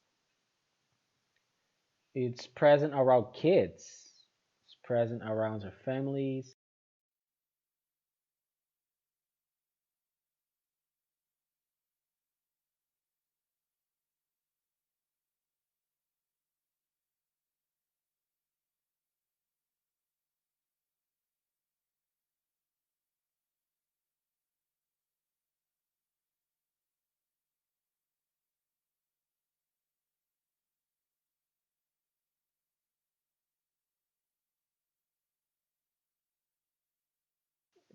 It's present around kids, it's present around their families.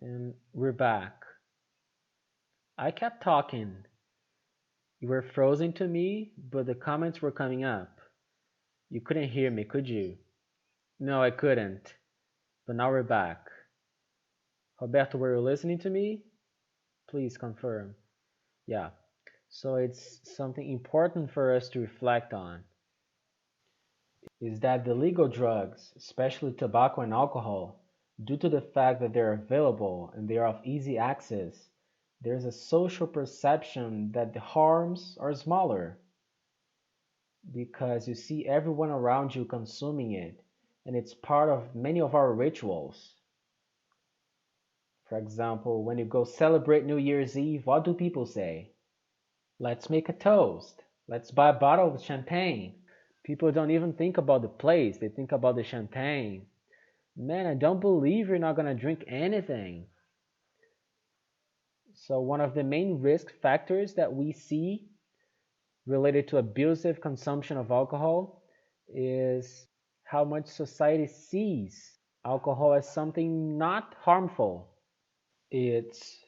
And we're back. I kept talking. You were frozen to me, but the comments were coming up. You couldn't hear me, could you? No, I couldn't. But now we're back. Roberto, were you listening to me? Please confirm. Yeah. So it's something important for us to reflect on is that the legal drugs, especially tobacco and alcohol, due to the fact that they're available and they are of easy access, there's a social perception that the harms are smaller because you see everyone around you consuming it and it's part of many of our rituals. For example, when you go celebrate New Year's Eve, what do people say? Let's make a toast. Let's buy a bottle of champagne. People don't even think about the place, they think about the champagne. Man, I don't believe you're not gonna drink anything. So, one of the main risk factors that we see related to abusive consumption of alcohol is how much society sees alcohol as something not harmful. It's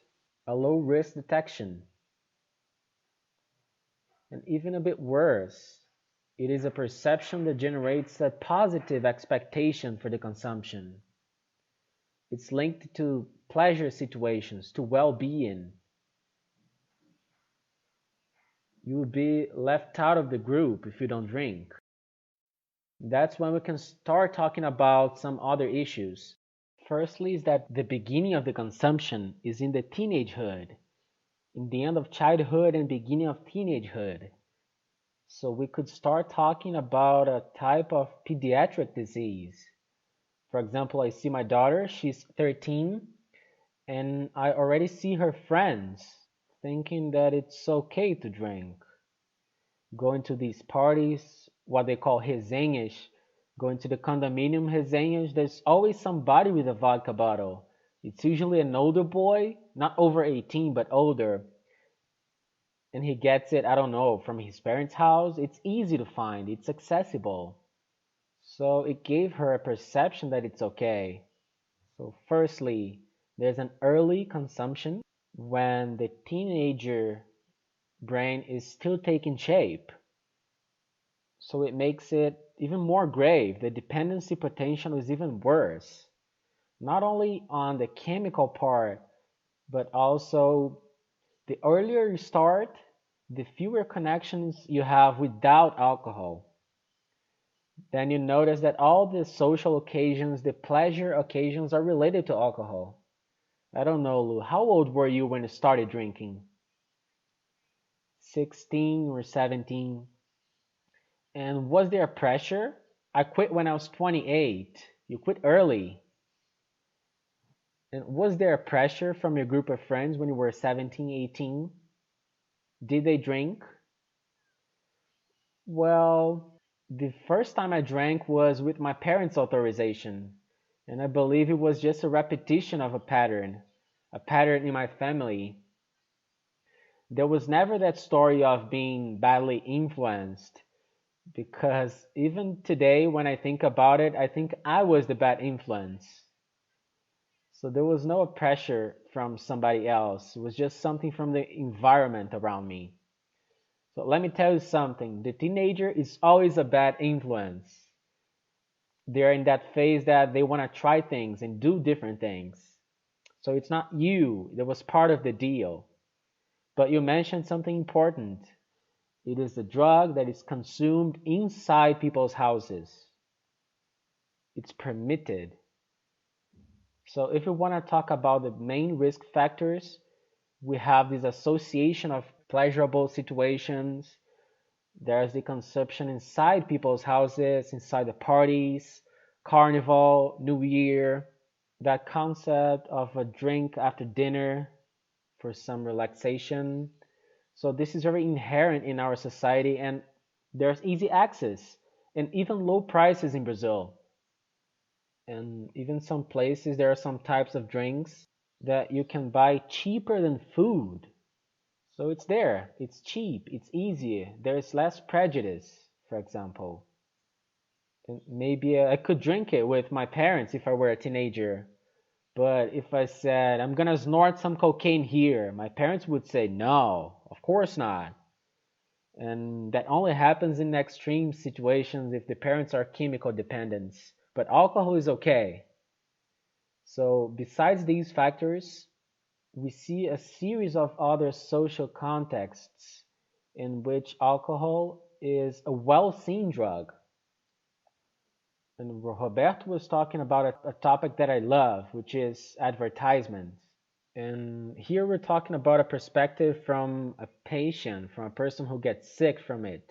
a low risk detection. And even a bit worse, it is a perception that generates a positive expectation for the consumption. It's linked to pleasure situations, to well being. You will be left out of the group if you don't drink. That's when we can start talking about some other issues. Firstly, is that the beginning of the consumption is in the teenagehood, in the end of childhood and beginning of teenagehood. So we could start talking about a type of pediatric disease. For example, I see my daughter, she's 13, and I already see her friends thinking that it's okay to drink. Going to these parties, what they call resenhas, going to the condominium resenhas, there's always somebody with a vodka bottle. It's usually an older boy, not over 18, but older. And he gets it, I don't know, from his parents' house. It's easy to find, it's accessible. So it gave her a perception that it's okay. So, firstly, there's an early consumption when the teenager brain is still taking shape. So it makes it even more grave. The dependency potential is even worse, not only on the chemical part, but also the earlier you start, the fewer connections you have without alcohol. Then you notice that all the social occasions, the pleasure occasions are related to alcohol. I don't know, Lou, how old were you when you started drinking? 16 or 17? And was there pressure? I quit when I was 28. You quit early. And was there pressure from your group of friends when you were 17, 18? Did they drink? Well, the first time I drank was with my parents' authorization. And I believe it was just a repetition of a pattern in my family. There was never that story of being badly influenced, because even today, when I think about it, I think I was the bad influence. So there was no pressure from somebody else. It was just something from the environment around me. So let me tell you something. The teenager is always a bad influence. They're in that phase that they want to try things and do different things. So it's not you. That was part of the deal. But you mentioned something important. It is a drug that is consumed inside people's houses. It's permitted. So if we want to talk about the main risk factors, we have this association of pleasurable situations. There's the consumption inside people's houses, inside the parties, carnival, New Year, that concept of a drink after dinner for some relaxation. So this is very inherent in our society, and there's easy access and even low prices in Brazil. And even some places there are some types of drinks that you can buy cheaper than food. So it's there, it's cheap, it's easier, there's less prejudice, for example. And maybe I could drink it with my parents if I were a teenager. But if I said, I'm gonna snort some cocaine here, my parents would say, no, of course not. And that only happens in extreme situations if the parents are chemical dependents. But alcohol is okay. So, besides these factors, we see a series of other social contexts in which alcohol is a well seen drug. And Roberto was talking about a topic that I love, which is advertisements. And here we're talking about a perspective from a patient, from a person who gets sick from it.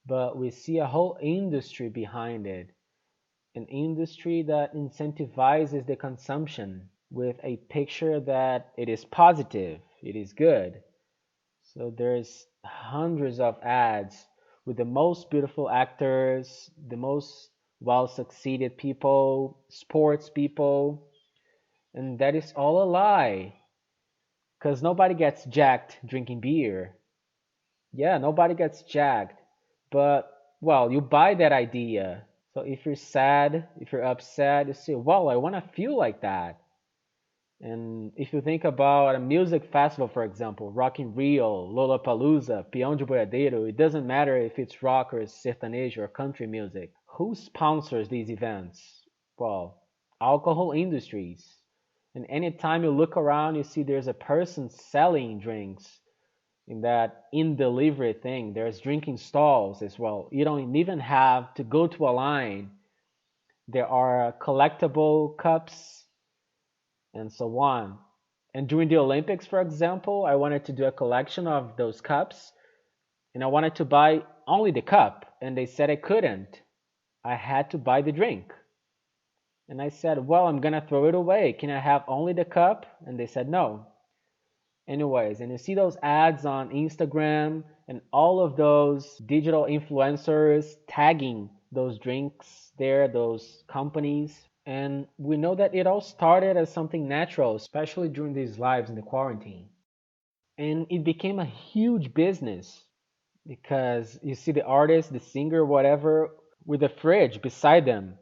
But we see a whole industry behind it, an industry that incentivizes the consumption with a picture that it is positive, it is good. So there's hundreds of ads with the most beautiful actors, the most well succeeded people, sports people, and that is all a lie. Because nobody gets jacked drinking beer. Yeah, nobody gets jacked. But, well, you buy that idea. So if you're sad, if you're upset, you say, well, I want to feel like that. And if you think about a music festival, for example, Rock in Rio, Lollapalooza, Peão de Boiadeiro, it doesn't matter if it's rock or sertanejo or country music. Who sponsors these events? Well, alcohol industries. And anytime you look around, you see there's a person selling drinks in that in delivery thing. There's drinking stalls as well. You don't even have to go to a line. There are collectible cups and so on. And during the Olympics, for example, I wanted to do a collection of those cups and I wanted to buy only the cup. And they said I couldn't. I had to buy the drink. And I said, well, I'm going to throw it away. Can I have only the cup? And they said, no. Anyways, and you see those ads on Instagram and all of those digital influencers tagging those drinks there, those companies. And we know that it all started as something natural, especially during these lives in the quarantine. And it became a huge business because you see the artist, the singer, whatever, with a fridge beside them,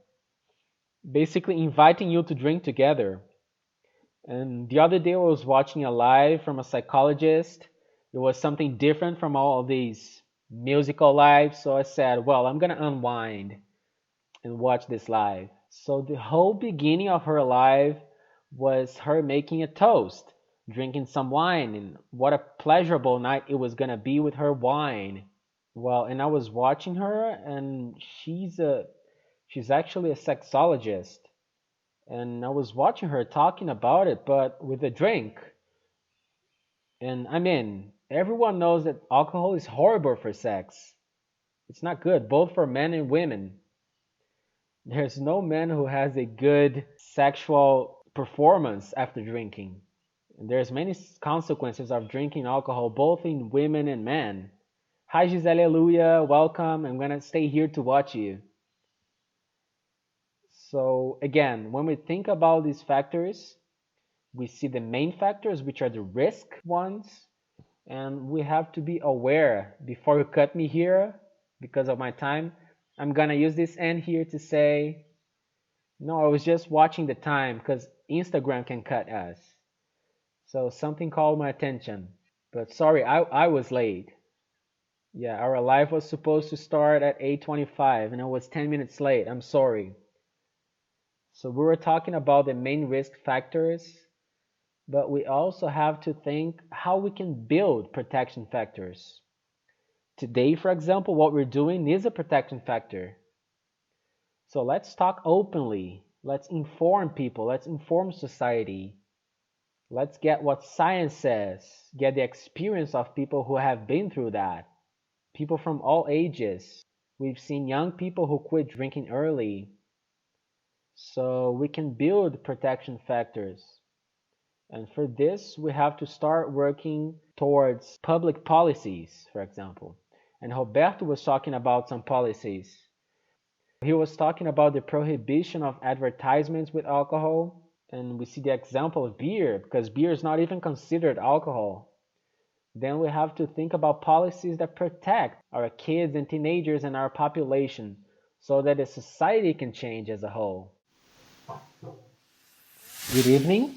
basically inviting you to drink together. And the other day I was watching a live from a psychologist. It was something different from all of these musical lives. So I said, well, I'm going to unwind and watch this live. So the whole beginning of her live was her making a toast, drinking some wine, and what a pleasurable night it was going to be with her wine. Well, and I was watching her and she's actually a sexologist. And I was watching her talking about it, but with a drink. And I mean, everyone knows that alcohol is horrible for sex. It's not good, both for men and women. There's no man who has a good sexual performance after drinking. And there's many consequences of drinking alcohol, both in women and men. Hi, Gisele, Aleluia, welcome. I'm gonna stay here to watch you. So again, when we think about these factors, we see the main factors, which are the risk ones, and we have to be aware. Before you cut me here, because of my time, I'm gonna use this end here to say, no, I was just watching the time because Instagram can cut us. So something called my attention. But sorry, I was late. Yeah, our live was supposed to start at 8:25 and I was 10 minutes late. I'm sorry. So we were talking about the main risk factors, but we also have to think how we can build protection factors. Today, for example, what we're doing is a protection factor. So let's talk openly. Let's inform people. Let's inform society. Let's get what science says. Get the experience of people who have been through that. People from all ages. We've seen young people who quit drinking early. So we can build protection factors. And for this, we have to start working towards public policies, for example. And Roberto was talking about some policies. He was talking about the prohibition of advertisements with alcohol. And we see the example of beer, because beer is not even considered alcohol. Then we have to think about policies that protect our kids and teenagers and our population so that the society can change as a whole. Good evening.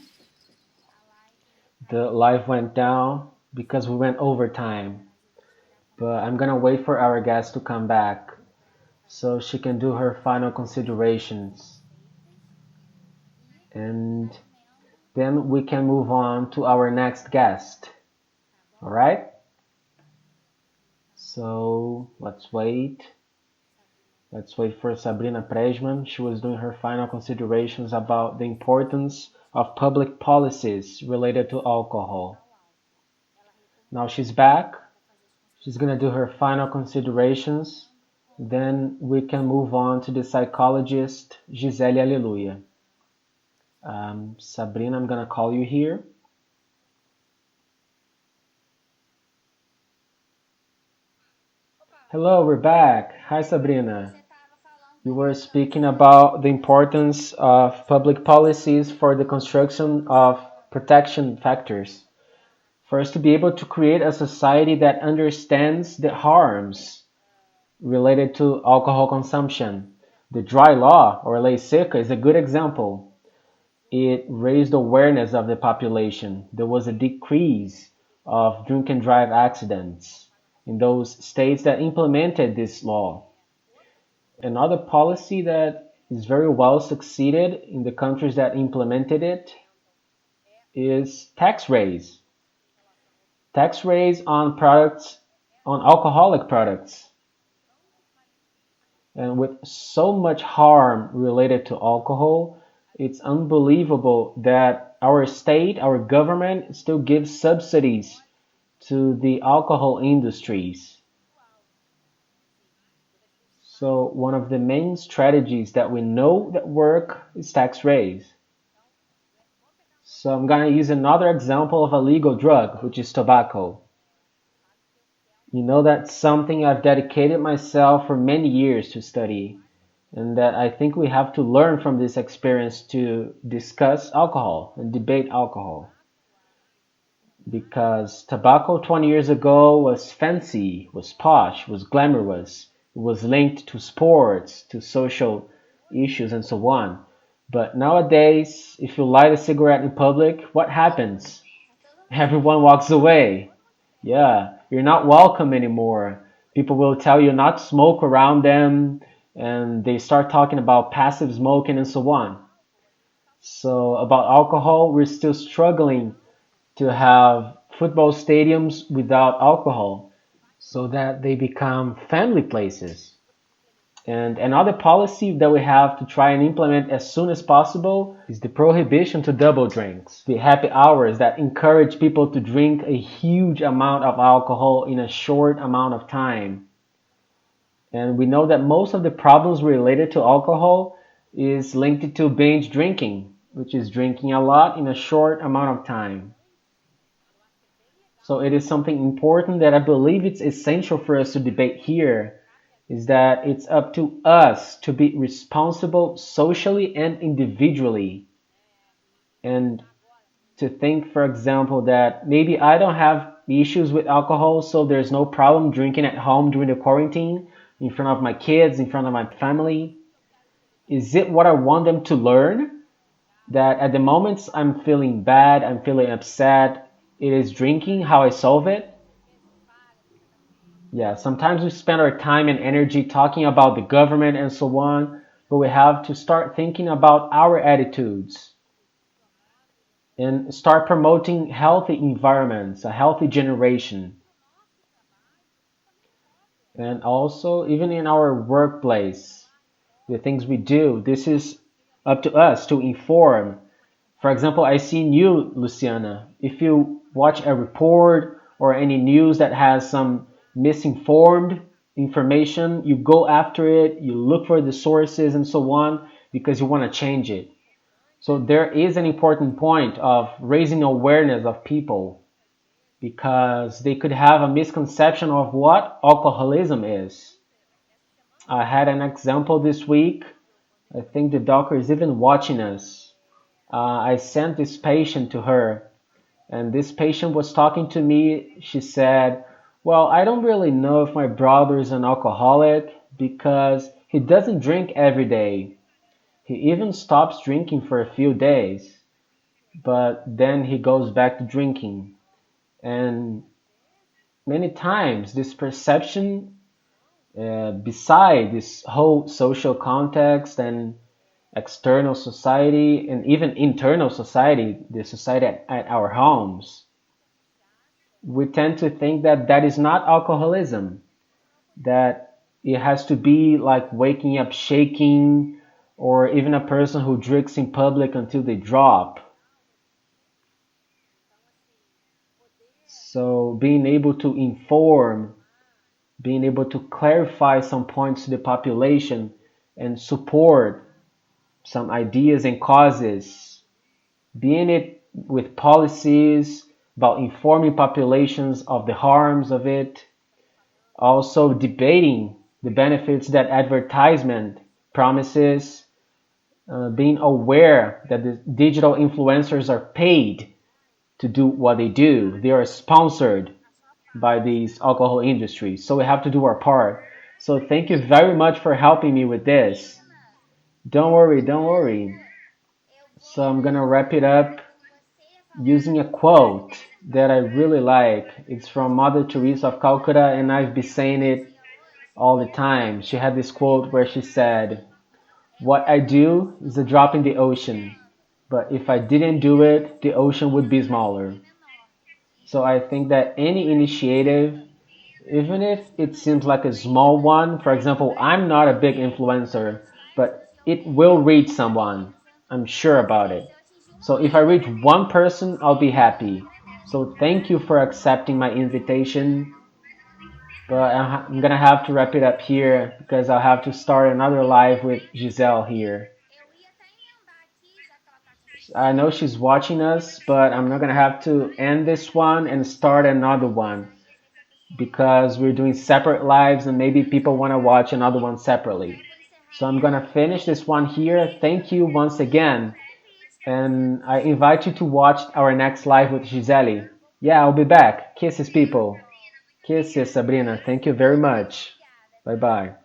The live went down because we went overtime. But I'm gonna wait for our guest to come back so she can do her final considerations. And then we can move on to our next guest. All right? So let's wait. Let's wait for Sabrina Presman. She was doing her final considerations about the importance of public policies related to alcohol. Now she's back. She's going to do her final considerations. Then we can move on to the psychologist Gisele Aleluia. Sabrina, I'm going to call you here. Hello, we're back. Hi, Sabrina. You were speaking about the importance of public policies for the construction of protection factors. For us to be able to create a society that understands the harms related to alcohol consumption. The dry law, or lei seca, is a good example. It raised awareness of the population. There was a decrease of drink and drive accidents in those states that implemented this law. Another policy that is very well succeeded in the countries that implemented it is tax raise. Tax raise on products, on alcoholic products. And with so much harm related to alcohol, it's unbelievable that our state, our government still gives subsidies to the alcohol industries. So one of the main strategies that we know that work is tax raise. So I'm gonna use another example of a legal drug, which is tobacco. You know, that's something I've dedicated myself for many years to study, and that I think we have to learn from this experience to discuss alcohol and debate alcohol. Because tobacco 20 years ago was fancy, was posh, was glamorous, it was linked to sports, to social issues, and so on. But nowadays, if you light a cigarette in public, what happens? Everyone walks away. Yeah, you're not welcome anymore. People will tell you not to smoke around them, and they start talking about passive smoking and so on. So, about alcohol, we're still struggling to have football stadiums without alcohol so that they become family places. And another policy that we have to try and implement as soon as possible is the prohibition to double drinks. The happy hours that encourage people to drink a huge amount of alcohol in a short amount of time. And we know that most of the problems related to alcohol is linked to binge drinking, which is drinking a lot in a short amount of time. So it is something important that I believe it's essential for us to debate here, is that it's up to us to be responsible socially and individually. And to think, for example, that maybe I don't have issues with alcohol, so there's no problem drinking at home during the quarantine, in front of my kids, in front of my family. Is it what I want them to learn? That at the moments I'm feeling bad, I'm feeling upset, it is drinking how I solve it? Yeah, sometimes we spend our time and energy talking about the government and so on, but we have to start thinking about our attitudes and start promoting healthy environments, a healthy generation. And also, even in our workplace, the things we do, this is up to us to inform. For example, I seen you, Luciana. If you watch a report or any news that has some misinformed information, you go after it, you look for the sources and so on because you want to change it. So there is an important point of raising awareness of people because they could have a misconception of what alcoholism is. I had an example this week. I think the doctor is even watching us. I sent this patient to her, and this patient was talking to me. She said, well, I don't really know if my brother is an alcoholic because he doesn't drink every day. He even stops drinking for a few days, but then he goes back to drinking. And many times, this perception, beside this whole social context and external society and even internal society, the society at our homes, we tend to think that that is not alcoholism, that it has to be like waking up shaking, or even a person who drinks in public until they drop. So being able to inform, being able to clarify some points to the population and support some ideas and causes, being it with policies about informing populations of the harms of it, also debating the benefits that advertisement promises, being aware that the digital influencers are paid to do what they do. They are sponsored by these alcohol industries. So we have to do our part. So thank you very much for helping me with this. Don't worry, don't worry. So I'm gonna wrap it up using a quote that I really like. It's from Mother Teresa of Calcutta, and I've been saying it all the time. She had this quote where she said, "What I do is a drop in the ocean, but if I didn't do it, the ocean would be smaller." So I think that any initiative, even if it seems like a small one, for example, I'm not a big influencer, but it will reach someone. I'm sure about it. So if I reach one person, I'll be happy. So thank you for accepting my invitation. But I'm gonna have to wrap it up here because I'll have to start another live with Giselle here. I know she's watching us, but I'm not gonna have to end this one and start another one because we're doing separate lives and maybe people want to watch another one separately. So I'm gonna finish this one here. Thank you once again, and I invite you to watch our next live with Gisele. Yeah, I'll be back. Kisses, people. Kisses, Sabrina. Thank you very much. Bye bye.